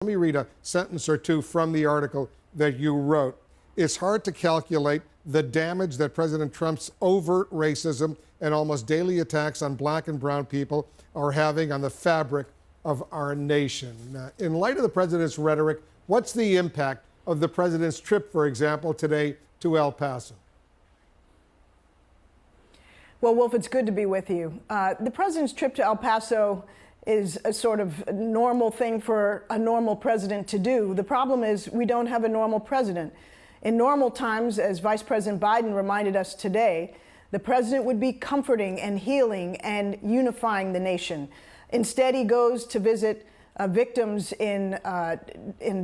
Let me read a sentence or two from the article that you wrote. It's hard to calculate the damage that President Trump's overt racism and almost daily attacks on black and brown people are having on the fabric of our nation. In light of the president's rhetoric, what's the impact of the president's trip, for example, today to El Paso? Well, Wolf, it's good to be with you. The president's trip to El Paso is a sort of normal thing for a normal president to do. The problem is we don't have a normal president. In normal times, as Vice President Biden reminded us today, the president would be comforting and healing and unifying the nation. Instead, he goes to visit victims in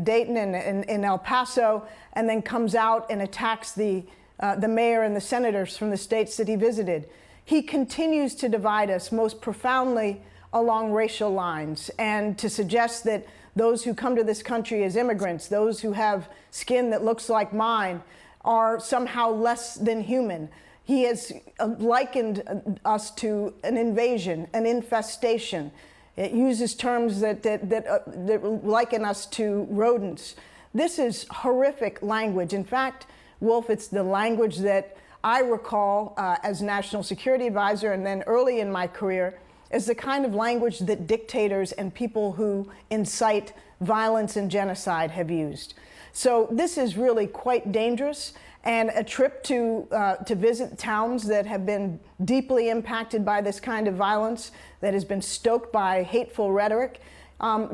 Dayton and in El Paso, and then comes out and attacks the mayor and the senators from the states that he visited. He continues to divide us most profoundly along racial lines, and to suggest that those who come to this country as immigrants, those who have skin that looks like mine, are somehow less than human. He has likened us to an invasion, an infestation. It uses terms that liken us to rodents. This is horrific language. In fact, Wolf, it's the language that I recall as National Security Advisor, and then early in my career, as the kind of language that dictators and people who incite violence and genocide have used. So this is really quite dangerous, and a trip to visit towns that have been deeply impacted by this kind of violence, that has been stoked by hateful rhetoric,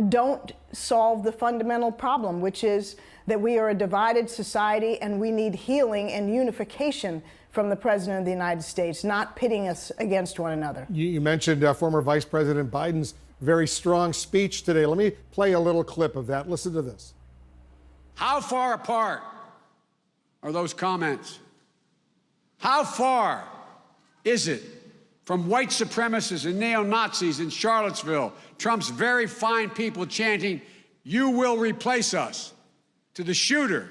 don't solve the fundamental problem, which is that we are a divided society and we need healing and unification from the President of the United States, not pitting us against one another. You mentioned former Vice President Biden's very strong speech today. Let me play a little clip of that. Listen to this. How far apart are those comments? How far is it from white supremacists and neo-Nazis in Charlottesville, Trump's very fine people chanting, "You will replace us," to the shooter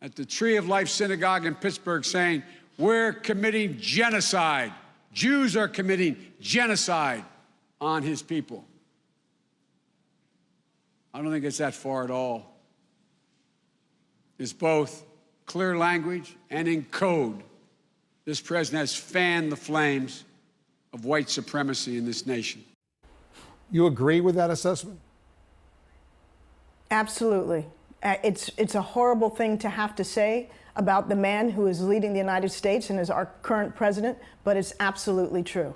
at the Tree of Life Synagogue in Pittsburgh saying, "We're committing genocide. Jews are committing genocide on his people." I don't think it's that far at all. It's both clear language and in code. This president has fanned the flames of white supremacy in this nation. You agree with that assessment? Absolutely. It's a horrible thing to have to say about the man who is leading the United States and is our current president, but it's absolutely true.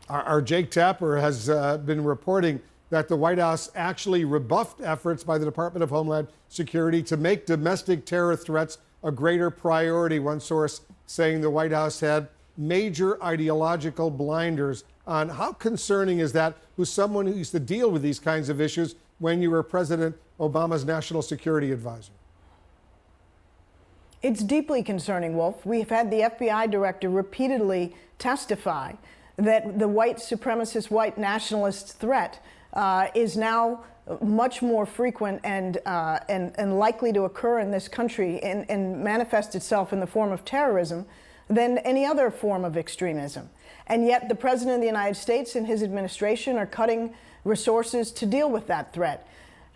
Our Jake Tapper has been reporting that the White House actually rebuffed efforts by the Department of Homeland Security to make domestic terror threats a greater priority. One source saying the White House had major ideological blinders on. How concerning is that, who's someone who used to deal with these kinds of issues when you were President Obama's national security advisor? It's deeply concerning, Wolf. We've had the FBI director repeatedly testify that the white supremacist, white nationalist threat is now much more frequent and likely to occur in this country and manifest itself in the form of terrorism than any other form of extremism. And yet the President of the United States and his administration are cutting resources to deal with that threat.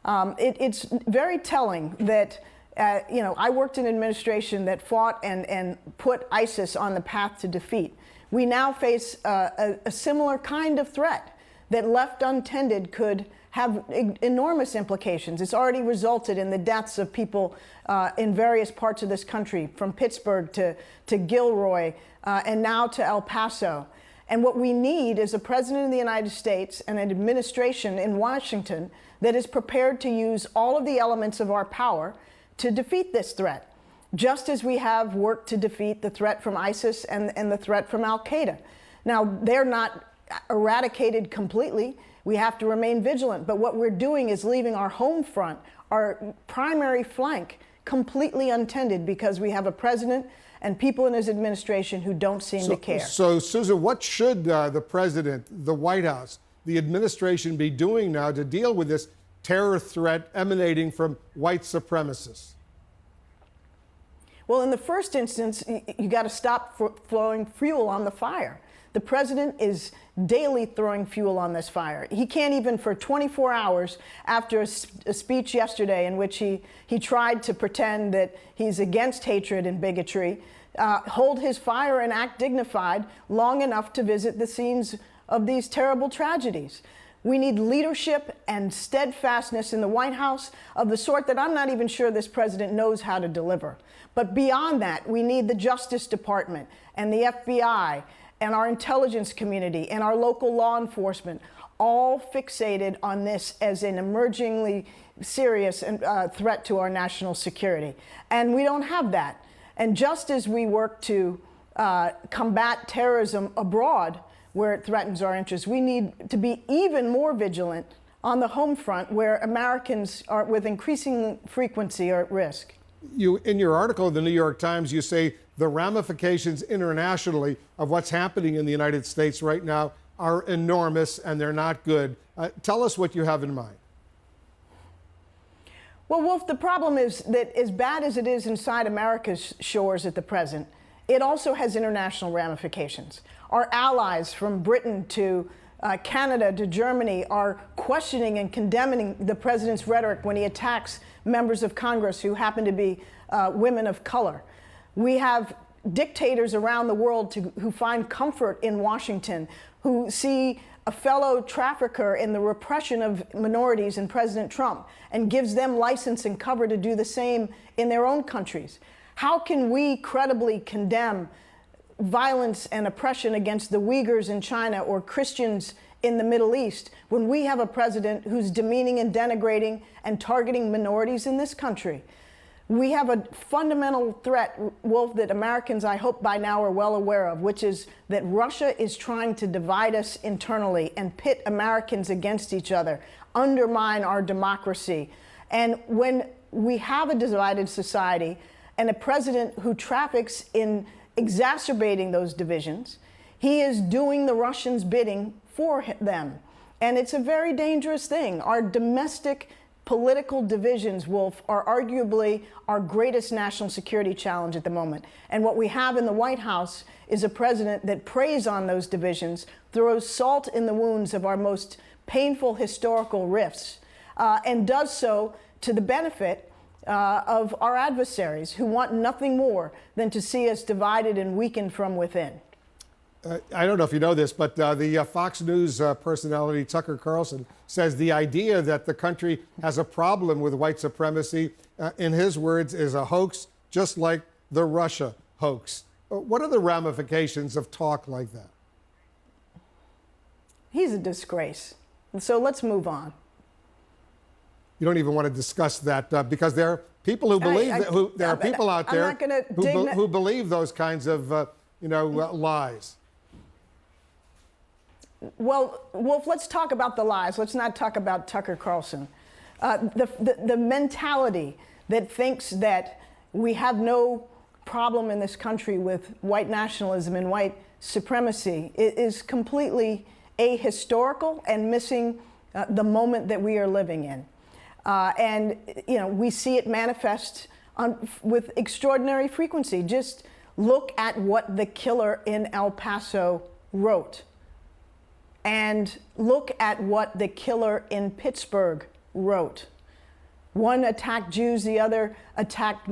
It's very telling that, I worked in an administration that fought and put ISIS on the path to defeat. We now face a similar kind of threat that, left untended, could have enormous implications. It's already resulted in the deaths of people in various parts of this country, from Pittsburgh to Gilroy and now to El Paso. And what we need is a president of the United States and an administration in Washington that is prepared to use all of the elements of our power to defeat this threat, just as we have worked to defeat the threat from ISIS and the threat from Al-Qaeda. Now, they're not eradicated completely. We have to remain vigilant. But what we're doing is leaving our home front, our primary flank, completely untended because we have a president and people in his administration who don't seem to care. So, Susan, what should the president, the White House, the administration be doing now to deal with this terror threat emanating from white supremacists? Well, in the first instance, you got to stop throwing fuel on the fire. The president is daily throwing fuel on this fire. He can't even, for 24 hours after a speech yesterday in which he tried to pretend that he's against hatred and bigotry, hold his fire and act dignified long enough to visit the scenes of these terrible tragedies. We need leadership and steadfastness in the White House of the sort that I'm not even sure this president knows how to deliver. But beyond that, we need the Justice Department and the FBI and our intelligence community and our local law enforcement, all fixated on this as an emergingly serious threat to our national security. And we don't have that. And just as we work to combat terrorism abroad, where it threatens our interests, we need to be even more vigilant on the home front, where Americans are, with increasing frequency, are at risk. In your article in the New York Times, you say the ramifications internationally of what's happening in the United States right now are enormous and they're not good. Tell us what you have in mind. Well, Wolf, the problem is that as bad as it is inside America's shores at the present, it also has international ramifications. Our allies from Britain to Canada to Germany are questioning and condemning the president's rhetoric when he attacks members of Congress who happen to be women of color. We have dictators around the world who find comfort in Washington, who see a fellow trafficker in the repression of minorities in President Trump and gives them license and cover to do the same in their own countries. How can we credibly condemn violence and oppression against the Uyghurs in China or Christians in the Middle East when we have a president who's demeaning and denigrating and targeting minorities in this country? We have a fundamental threat, Wolf, that Americans, I hope by now, are well aware of, which is that Russia is trying to divide us internally and pit Americans against each other, undermine our democracy. And when we have a divided society and a president who traffics in exacerbating those divisions, he is doing the Russians' bidding for them. And it's a very dangerous thing. Our domestic political divisions, Wolf, are arguably our greatest national security challenge at the moment. And what we have in the White House is a president that preys on those divisions, throws salt in the wounds of our most painful historical rifts, and does so to the benefit of our adversaries who want nothing more than to see us divided and weakened from within. I don't know if you know this, but the Fox News personality Tucker Carlson says the idea that the country has a problem with white supremacy, in his words, is a hoax, just like the Russia hoax. What are the ramifications of talk like that? He's a disgrace. And so let's move on. You don't even want to discuss that because there are people who believe that. There are people out there who believe those kinds of lies. Well, Wolf, let's talk about the lies. Let's not talk about Tucker Carlson. The mentality that thinks that we have no problem in this country with white nationalism and white supremacy is completely ahistorical and missing the moment that we are living in. And we see it manifest with extraordinary frequency. Just look at what the killer in El Paso wrote. And look at what the killer in Pittsburgh wrote. One attacked Jews, the other attacked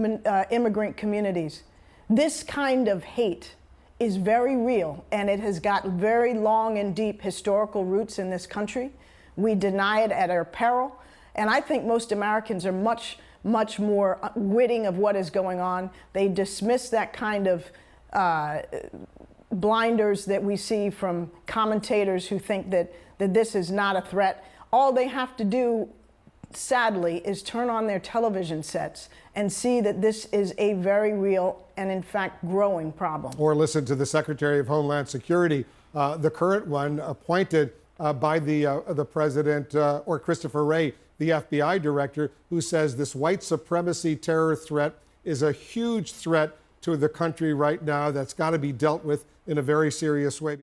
immigrant communities. This kind of hate is very real, and it has got very long and deep historical roots in this country. We deny it at our peril. And I think most Americans are much, much more witting of what is going on. They dismiss that kind of blinders that we see from commentators who think that this is not a threat. All they have to do, sadly, is turn on their television sets and see that this is a very real and, in fact, growing problem. Or listen to the Secretary of Homeland Security, the current one appointed by the president, or Christopher Wray, the FBI director, who says this white supremacy terror threat is a huge threat to the country right now that's got to be dealt with in a very serious way.